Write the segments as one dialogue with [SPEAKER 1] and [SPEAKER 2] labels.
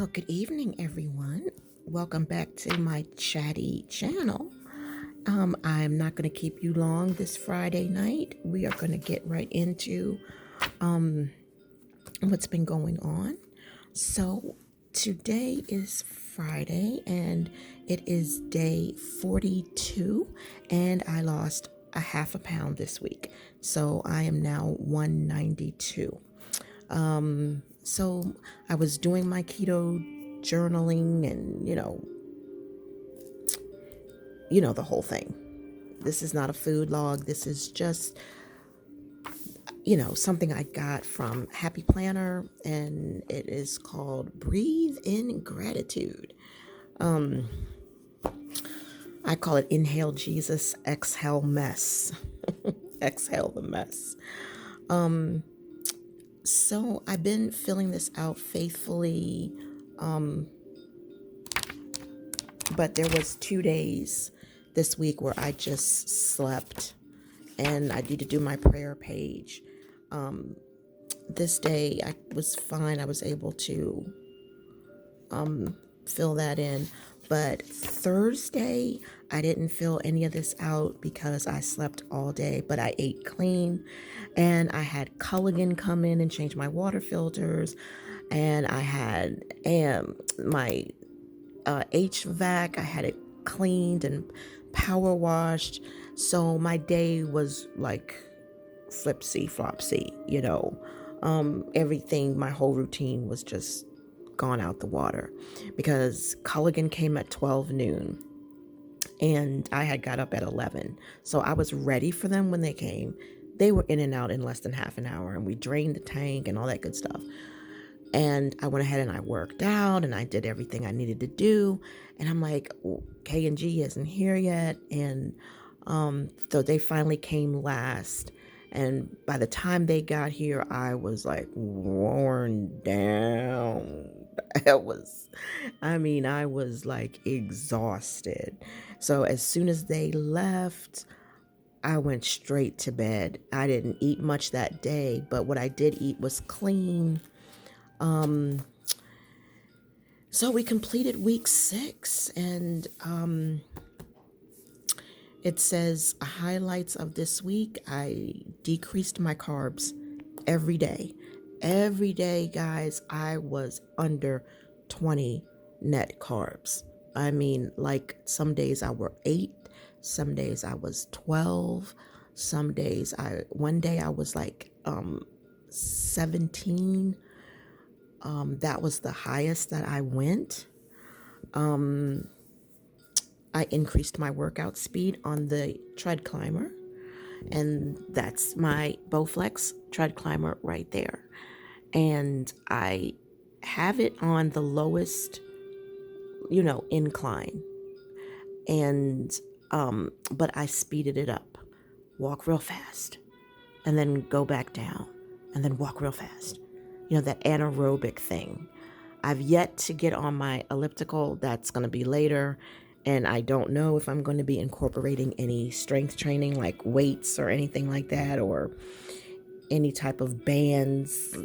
[SPEAKER 1] Well, good evening, everyone. Welcome back to my chatty channel. I'm not going to keep you long this Friday night. We are going to get right into what's been going on. So, today is Friday and it is day 42, and I lost a half a pound this week. So, I am now 192. So I was doing my keto journaling and, the whole thing. This is not a food log. This is just, something I got from Happy Planner, and it is called Breathe in Gratitude. I call it Inhale Jesus, Exhale Mess. Exhale the mess. So I've been filling this out faithfully, but there was 2 days this week where I just slept, and I need to do my prayer page. This day I was fine. I was able to fill that in. But Thursday, I didn't fill any of this out because I slept all day, but I ate clean, and I had Culligan come in and change my water filters, and I had my HVAC, I had it cleaned and power washed. So my day was like flipsy flopsy, everything, my whole routine was just gone out the water because Culligan came at 12 noon and I had got up at 11. So I was ready for them when they came. They were in and out in less than half an hour, and we drained the tank and all that good stuff. And I went ahead and I worked out and I did everything I needed to do. And I'm like, K&G isn't here yet. And so they finally came last. And by the time they got here, I was like worn down. I was like exhausted. So as soon as they left, I went straight to bed. I didn't eat much that day, but what I did eat was clean. So we completed week 6, and it says highlights of this week. I decreased my carbs every day. Every day, guys, I was under 20 net carbs. Like some days I were 8, some days I was 12, one day I was like 17. That was the highest that I went. I increased my workout speed on the tread climber, and that's my Bowflex tread climber right there. And I have it on the lowest, incline. And but I speeded it up. Walk real fast and then go back down and then walk real fast. That anaerobic thing. I've yet to get on my elliptical. That's going to be later. And I don't know if I'm going to be incorporating any strength training like weights or anything like that, or any type of bands.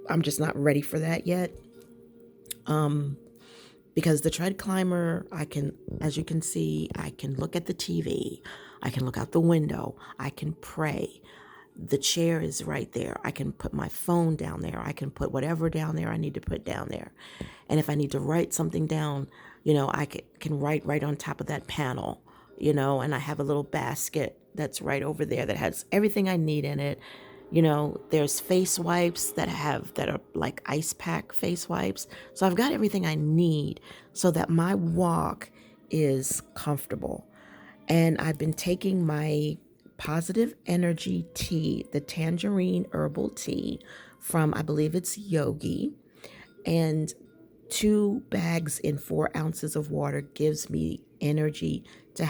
[SPEAKER 1] I'm just not ready for that yet. Because the tread climber, as you can see, I can look at the TV. I can look out the window. I can pray. The chair is right there. I can put my phone down there. I can put whatever down there I need to put down there. And if I need to write something down, I can write right on top of that panel, and I have a little basket that's right over there that has everything I need in it. There's face wipes that are like ice pack face wipes. So I've got everything I need so that my walk is comfortable. And I've been taking my positive energy tea, the tangerine herbal tea from, I believe it's Yogi, and 2 bags in 4 ounces of water gives me energy to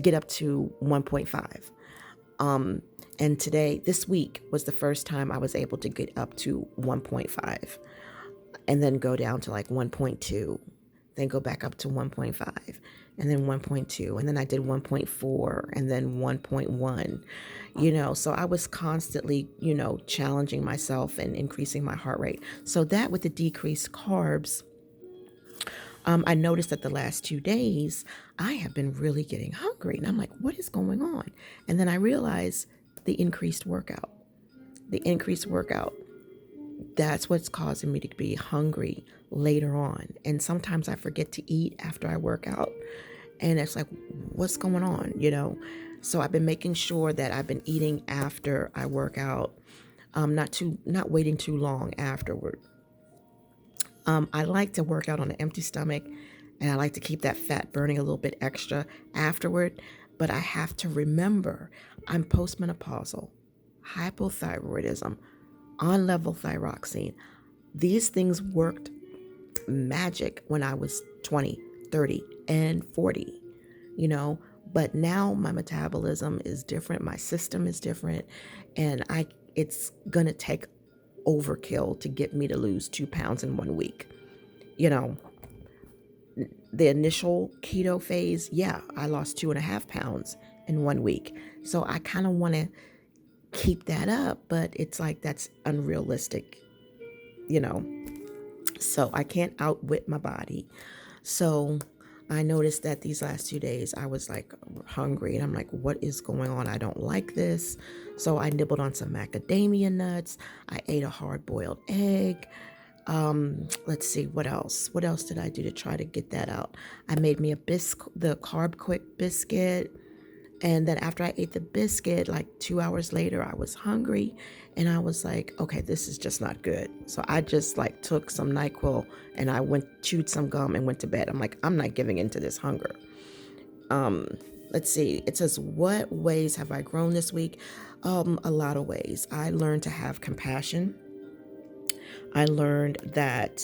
[SPEAKER 1] get up to 1.5. And this week was the first time I was able to get up to 1.5 and then go down to like 1.2, then go back up to 1.5, and then 1.2, and then I did 1.4, and then 1.1. So I was constantly, challenging myself and increasing my heart rate. So that with the decreased carbs, I noticed that the last 2 days I have been really getting hungry, and I'm like, what is going on? And then I realized the increased workout. The increased workout, that's what's causing me to be hungry later on. And sometimes I forget to eat after I work out. And it's like, what's going on? So I've been making sure that I've been eating after I work out, not waiting too long afterward. I like to work out on an empty stomach, and I like to keep that fat burning a little bit extra afterward. But I have to remember I'm postmenopausal, hypothyroidism, on level thyroxine. These things worked magic when I was 20, 30, and 40, you know, but now my metabolism is different, my system is different, and it's going to take overkill to get me to lose 2 pounds in 1 week. You know, the initial keto phase, yeah, I lost 2.5 pounds in 1 week. So I kind of want to keep that up, but it's like that's unrealistic, you know. So I can't outwit my body. So I noticed that these last 2 days I was like hungry, and I'm like, what is going on? I don't like this. So I nibbled on some macadamia nuts. I ate a hard boiled egg. Let's see, what else? What else did I do to try to get that out? I made me the Carb Quick biscuit. And then after I ate the biscuit, like 2 hours later, I was hungry, and I was like, okay, this is just not good. So I just like took some NyQuil, and I chewed some gum and went to bed. I'm like, I'm not giving into this hunger. Let's see. It says, what ways have I grown this week? A lot of ways. I learned to have compassion. I learned that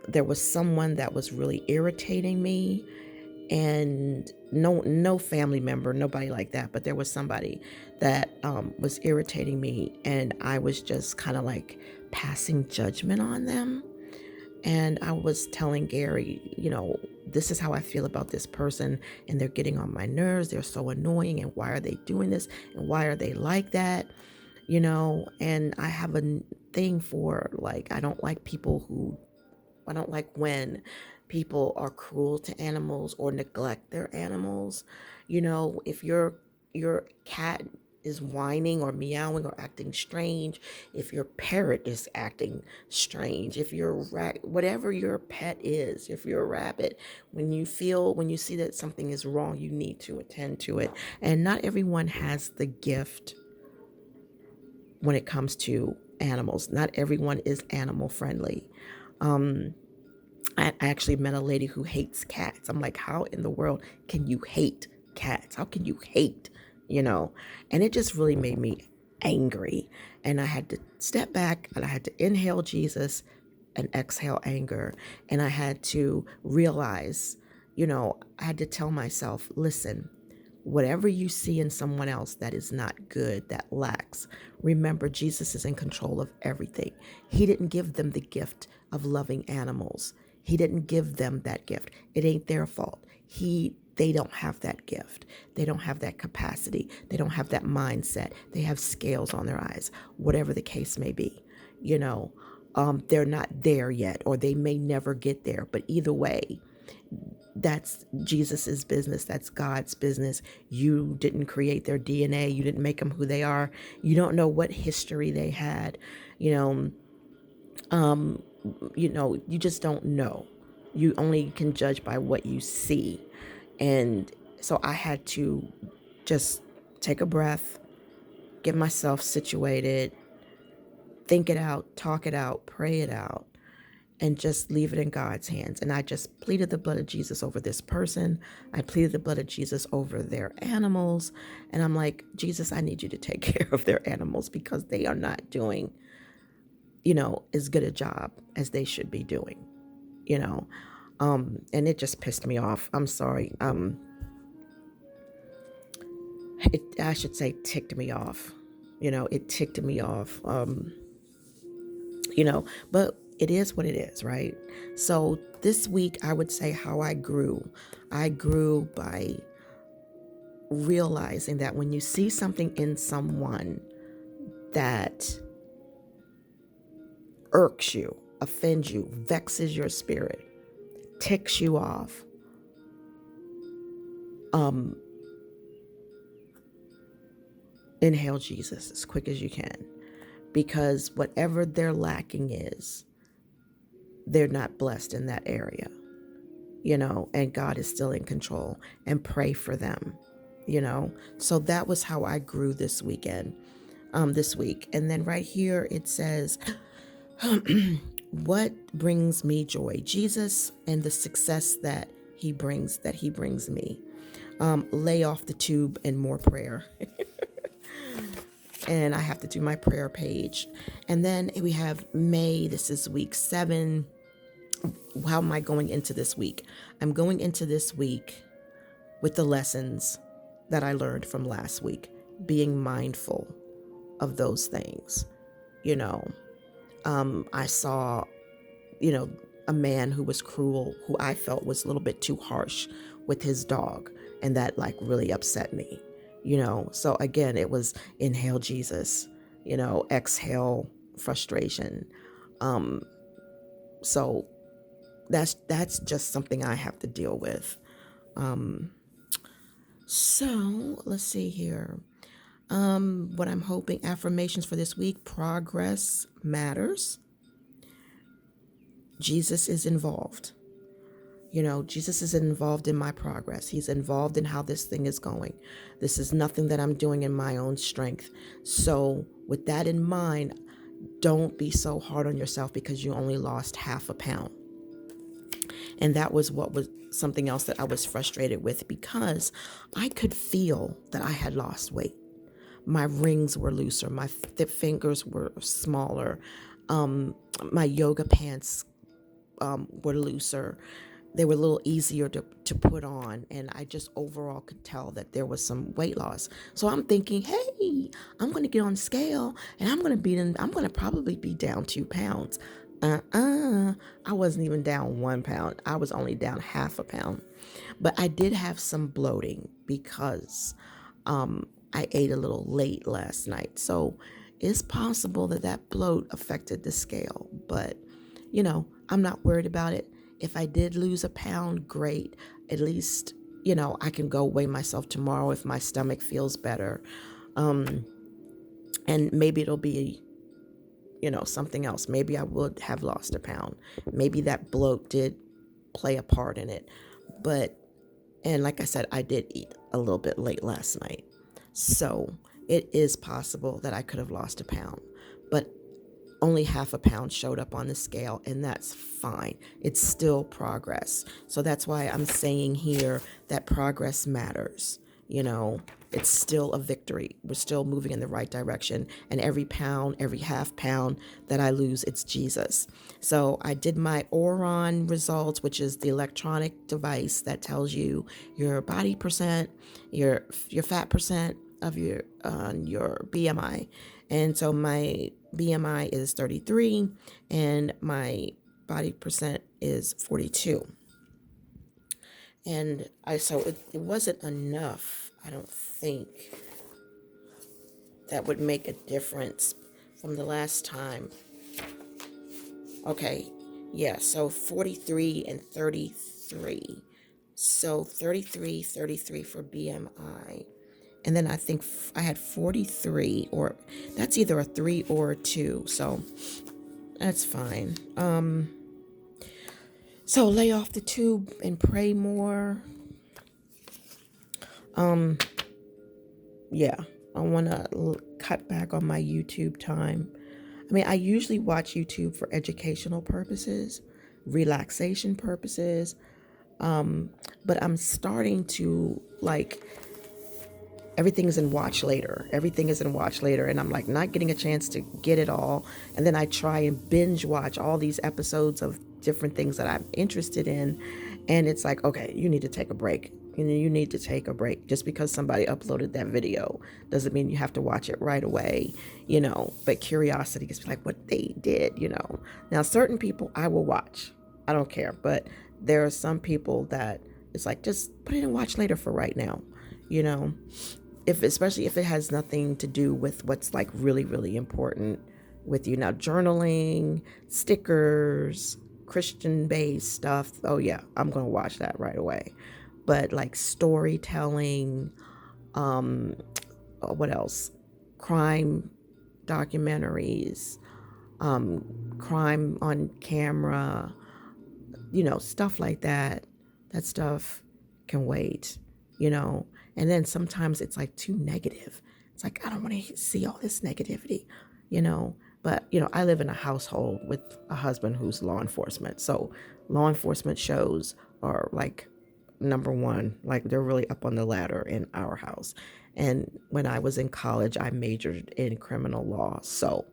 [SPEAKER 1] there was someone that was really irritating me, and no family member, nobody like that, but there was somebody that was irritating me, and I was just kind of like passing judgment on them. And I was telling Gary, this is how I feel about this person, and they're getting on my nerves, they're so annoying, and why are they doing this, and why are they like that? And I have a thing for, like, I don't like when people are cruel to animals or neglect their animals. If your cat is whining or meowing or acting strange, if your parrot is acting strange, if whatever your pet is, if you're a rabbit, when you see that something is wrong, you need to attend to it. And not everyone has the gift when it comes to animals. Not everyone is animal friendly. I actually met a lady who hates cats. I'm like, how in the world can you hate cats? How can you hate, you know? And it just really made me angry. And I had to step back, and I had to inhale Jesus and exhale anger. And I had to realize, I had to tell myself, listen, whatever you see in someone else that is not good, that lacks, remember Jesus is in control of everything. He didn't give them the gift of loving animals. He didn't give them that gift. It ain't their fault. They don't have that gift. They don't have that capacity. They don't have that mindset. They have scales on their eyes, whatever the case may be. They're not there yet, or they may never get there. But either way, that's Jesus's business. That's God's business. You didn't create their DNA. You didn't make them who they are. You don't know what history they had. You just don't know. You only can judge by what you see. And so I had to just take a breath, get myself situated, think it out, talk it out, pray it out, and just leave it in God's hands. And I just pleaded the blood of Jesus over this person. I pleaded the blood of Jesus over their animals. And I'm like, Jesus, I need you to take care of their animals, because they are not doing, as good a job as they should be doing, and it just pissed me off. I'm sorry. I should say ticked me off. It ticked me off. But it is what it is, right? So this week, I would say how I grew by realizing that when you see something in someone that irks you, offends you, vexes your spirit, ticks you off, um, inhale Jesus as quick as you can. Because whatever their lacking is, they're not blessed in that area, and God is still in control, and pray for them, So that was how I grew this week. And then right here it says, what brings me joy? Jesus and the success that he brings me. Lay off the tube and more prayer. And I have to do my prayer page. And then we have May. This is week 7. How am I going into this week? I'm going into this week with the lessons that I learned from last week, being mindful of those things. I saw, a man who was cruel, who I felt was a little bit too harsh with his dog. And that really upset me, So again, it was inhale Jesus, exhale frustration. So that's just something I have to deal with. So let's see here. What I'm hoping, affirmations for this week: progress matters. Jesus is involved. Jesus is involved in my progress. He's involved in how this thing is going. This is nothing that I'm doing in my own strength. So with that in mind, don't be so hard on yourself because you only lost half a pound. And that was something else that I was frustrated with, because I could feel that I had lost weight. My rings were looser. My fingers were smaller. My yoga pants were looser. They were a little easier to put on. And I just overall could tell that there was some weight loss. So I'm thinking, hey, I'm going to get on scale and I'm going to probably be down 2 pounds. I wasn't even down 1 pound. I was only down half a pound. But I did have some bloating because I ate a little late last night. So it's possible that bloat affected the scale. But, I'm not worried about it. If I did lose a pound, great. At least, I can go weigh myself tomorrow if my stomach feels better. And maybe it'll be something else. Maybe I would have lost a pound. Maybe that bloat did play a part in it. And like I said, I did eat a little bit late last night. So it is possible that I could have lost a pound. But only half a pound showed up on the scale, and that's fine. It's still progress. So that's why I'm saying here that progress matters. It's still a victory. We're still moving in the right direction. And every pound, every half pound that I lose, it's Jesus. So I did my Oron results, which is the electronic device that tells you your body percent, your fat percent of your BMI. And so my BMI is 33 and my body percent is 42. And so it wasn't enough, I don't think, that would make a difference from the last time. Okay, yeah, so 43 and 33. So 33 for BMI. And then I think I had 43, or that's either a 3 or a 2. So that's fine. So lay off the tube and pray more. Yeah, I want to cut back on my YouTube time. I mean, I usually watch YouTube for educational purposes, relaxation purposes. But I'm starting to everything is in watch later. And I'm not getting a chance to get it all. And then I try and binge watch all these episodes of different things that I'm interested in. And it's okay, you need to take a break. You need to take a break. Just because somebody uploaded that video doesn't mean you have to watch it right away, but curiosity is like what they did. Now, certain people I will watch. I don't care. But there are some people that it's like, just put it and watch later for right now, you know, especially if it has nothing to do with what's like really, really important with you. Now, journaling, stickers, Christian based stuff. Oh, yeah, I'm going to watch that right away. But like storytelling, what else? Crime documentaries, crime on camera, stuff like that. That stuff can wait, you know. And then sometimes it's like too negative. It's like, I don't want to see all this negativity, you know. But, I live in a household with a husband who's law enforcement. So law enforcement shows are like number one. Like they're really up on the ladder in our house. And when I was in college, I majored in criminal law. So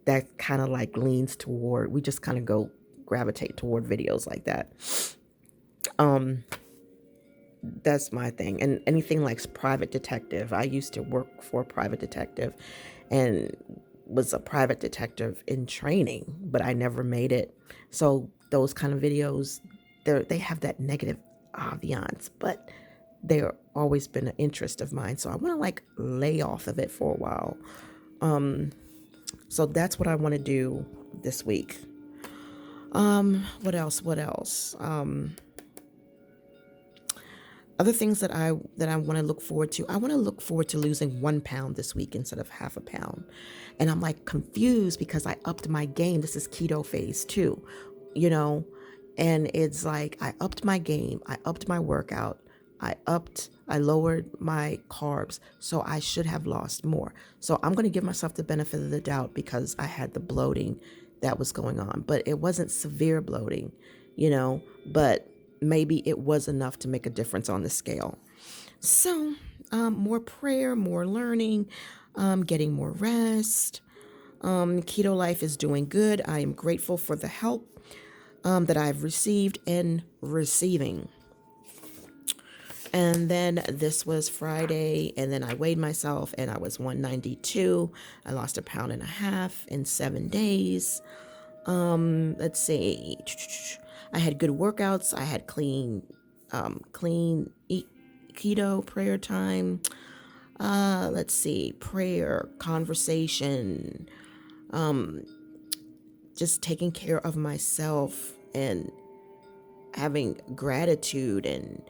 [SPEAKER 1] that kind of like leans toward, we just kind of gravitate toward videos like that. That's my thing. And anything like private detective. I used to work for a private detective and was a private detective in training, but I never made it. So those kind of videos, they have that negative ambiance, but they're always been an interest of mine. So I want to like lay off of it for a while. So that's what I want to do this week. What else? Other things that I want to look forward to. I want to look forward to losing 1 pound this week instead of half a pound. And I'm like confused because I upped my game. This is keto phase 2, and it's like I upped my game. I upped my workout. I lowered my carbs. So I should have lost more. So I'm going to give myself the benefit of the doubt because I had the bloating that was going on, but it wasn't severe bloating, but maybe it was enough to make a difference on the scale. So, more prayer, more learning, getting more rest. Keto Life is doing good. I am grateful for the help that I've received and receiving. And then this was Friday, and then I weighed myself, and I was 192. I lost 1.5 pounds in 7 days. Let's see. I had good workouts. I had clean keto prayer time. Let's see, prayer, conversation, just taking care of myself and having gratitude and,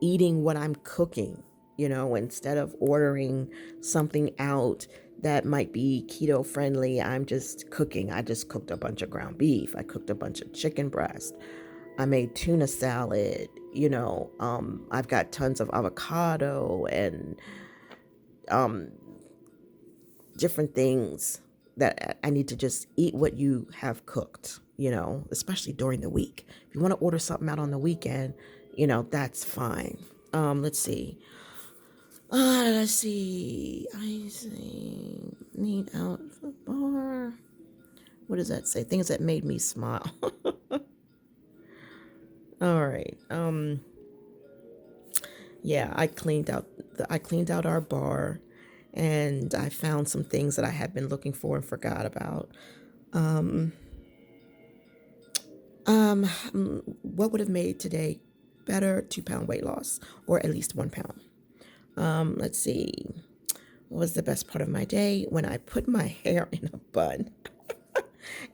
[SPEAKER 1] eating what I'm cooking, instead of ordering something out that might be keto friendly. I'm just cooking. I just cooked a bunch of ground beef. I cooked a bunch of chicken breast. I made tuna salad. I've got tons of avocado and different things that I need to just eat what you have cooked, especially during the week. If you want to order something out on the weekend, that's fine. Let's see. I see. Need out the bar. What does that say? Things that made me smile. All right. Yeah, I cleaned out our bar, and I found some things that I had been looking for and forgot about. What would have made today better? 2 pound weight loss, or at least 1 pound. Let's see. What was the best part of my day? When I put my hair in a bun.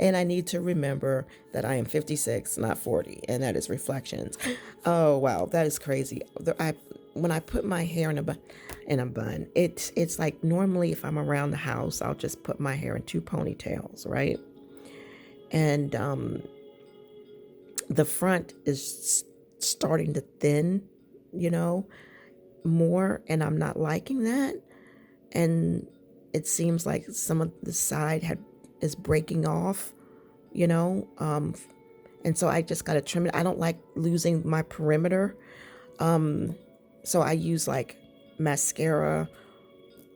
[SPEAKER 1] And I need to remember that I am 56, not 40, and that is reflections. Oh wow, that is crazy. When I put my hair in a bun, it's like normally if I'm around the house, I'll just put my hair in 2 ponytails, right? And the front is starting to thin, more, and I'm not liking that. And it seems like some of the side is breaking off, and so I just got to trim it. I don't like losing my perimeter. So I use like mascara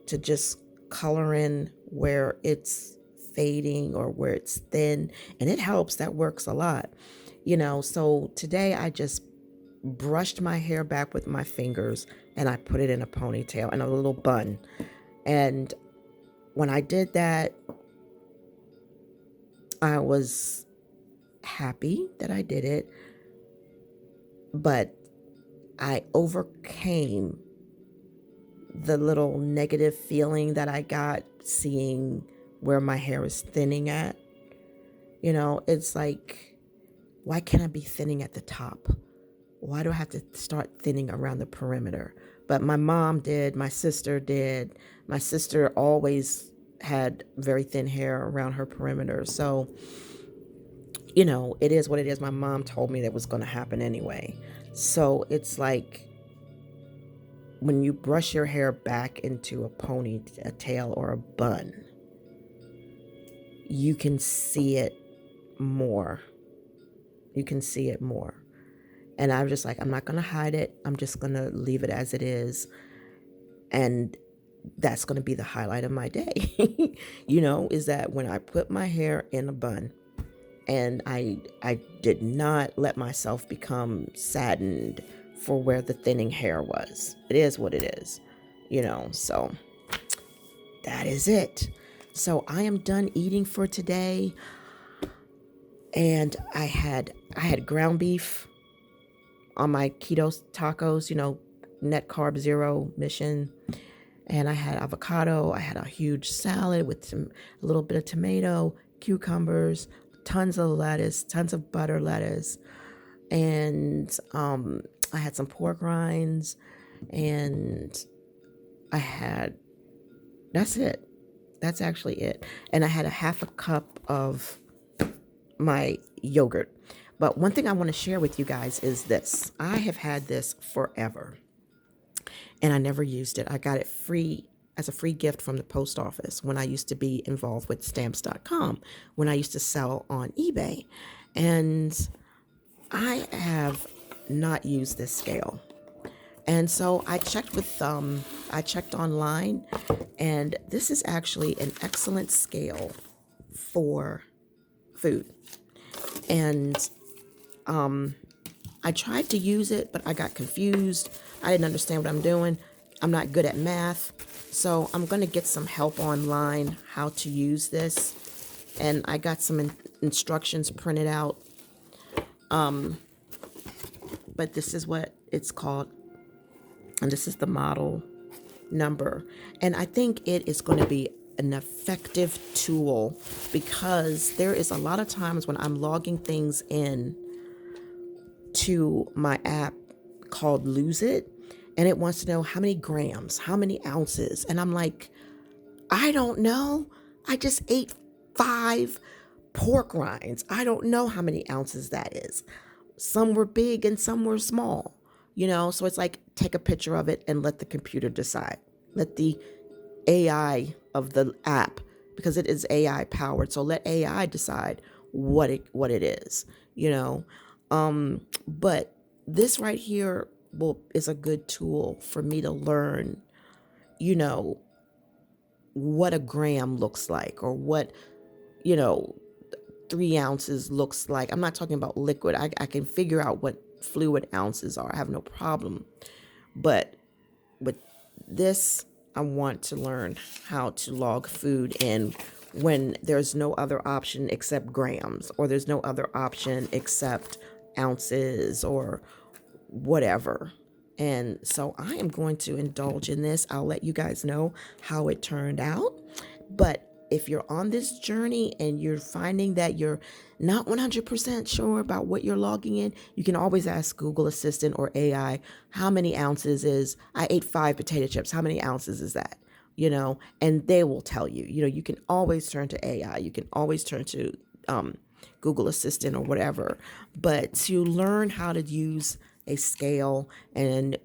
[SPEAKER 1] to just color in where it's fading or where it's thin, and it helps. That works a lot. So today I just brushed my hair back with my fingers, and I put it in a ponytail and a little bun. And when I did that, I was happy that I did it, but I overcame the little negative feeling that I got seeing where my hair is thinning at. It's like, why can't I be thinning at the top? Why do I have to start thinning around the perimeter? But my mom did, my sister did. My sister always had very thin hair around her perimeter. So, it is what it is. My mom told me that was going to happen anyway. So it's like when you brush your hair back into a ponytail or a bun, you can see it more. You can see it more. And I'm just like, I'm not going to hide it. I'm just going to leave it as it is. And that's going to be the highlight of my day, is that when I put my hair in a bun, and I did not let myself become saddened for where the thinning hair was. It is what it is, so that is it. So I am done eating for today. And I had ground beef on my keto tacos, net carb zero mission. And I had avocado. I had a huge salad with a little bit of tomato, cucumbers, tons of lettuce, tons of butter lettuce. And I had some pork rinds, and that's it. That's actually it. And I had a half a cup of my yogurt. But one thing I want to share with you guys is this. I have had this forever, and I never used it. I got it free as a free gift from the post office when I used to be involved with stamps.com, when I used to sell on eBay. And I have not used this scale. And so I checked online, and this is actually an excellent scale for food. And I tried to use it, but I got confused. I didn't understand what I'm doing. I'm not good at math. So I'm going to get some help online how to use this. And I got some instructions printed out. But this is what it's called. And this is the model number. And I think it is going to be an effective tool, because there is a lot of times when I'm logging things in to my app called Lose It, and it wants to know how many grams, how many ounces. And I'm like, I don't know. I just ate 5 pork rinds. I don't know how many ounces that is. Some were big and some were small, so it's like, take a picture of it and let the computer decide. Let the AI of the app, because it is AI powered, so let AI decide what it is, but this right here is a good tool for me to learn, what a gram looks like, or what, 3 ounces looks like. I'm not talking about liquid. I can figure out what fluid ounces are. I have no problem. But with this, I want to learn how to log food in when there's no other option except grams, or there's no other option except ounces or whatever. And so I am going to indulge in this. I'll let you guys know how it turned out. But if you're on this journey and you're finding that you're not 100% sure about what you're logging in, you can always ask Google Assistant or AI, how many ounces is, I ate 5 potato chips. How many ounces is that? And they will tell you. You can always turn to AI. You can always turn to Google Assistant or whatever. But to learn how to use a scale, and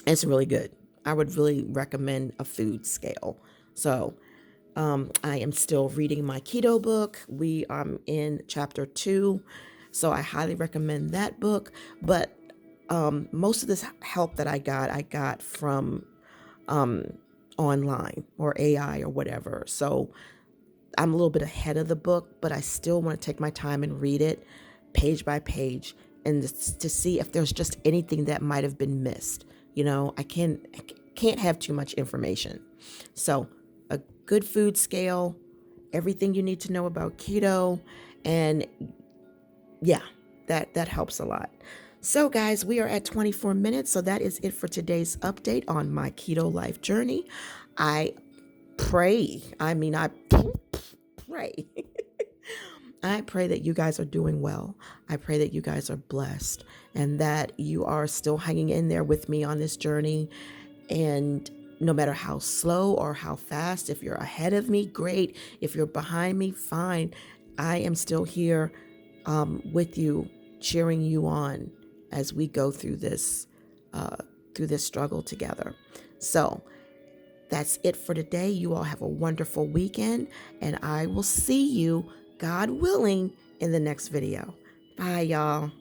[SPEAKER 1] it's really good. I would really recommend a food scale. So I am still reading my keto book. We are in chapter 2, so I highly recommend that book. But most of this help that I got from online or AI or whatever. So I'm a little bit ahead of the book, but I still want to take my time and read it page by page and to see if there's just anything that might have been missed. I can't have too much information. So a good food scale, everything you need to know about keto, and yeah, that helps a lot. So guys, we are at 24 minutes, so that is it for today's update on my keto life journey. I pray, I pray. I pray that you guys are doing well. I pray that you guys are blessed and that you are still hanging in there with me on this journey. And no matter how slow or how fast, if you're ahead of me, great. If you're behind me, fine. I am still here with you, cheering you on as we go through this struggle together. So that's it for today. You all have a wonderful weekend, and I will see you, God willing, in the next video. Bye, y'all.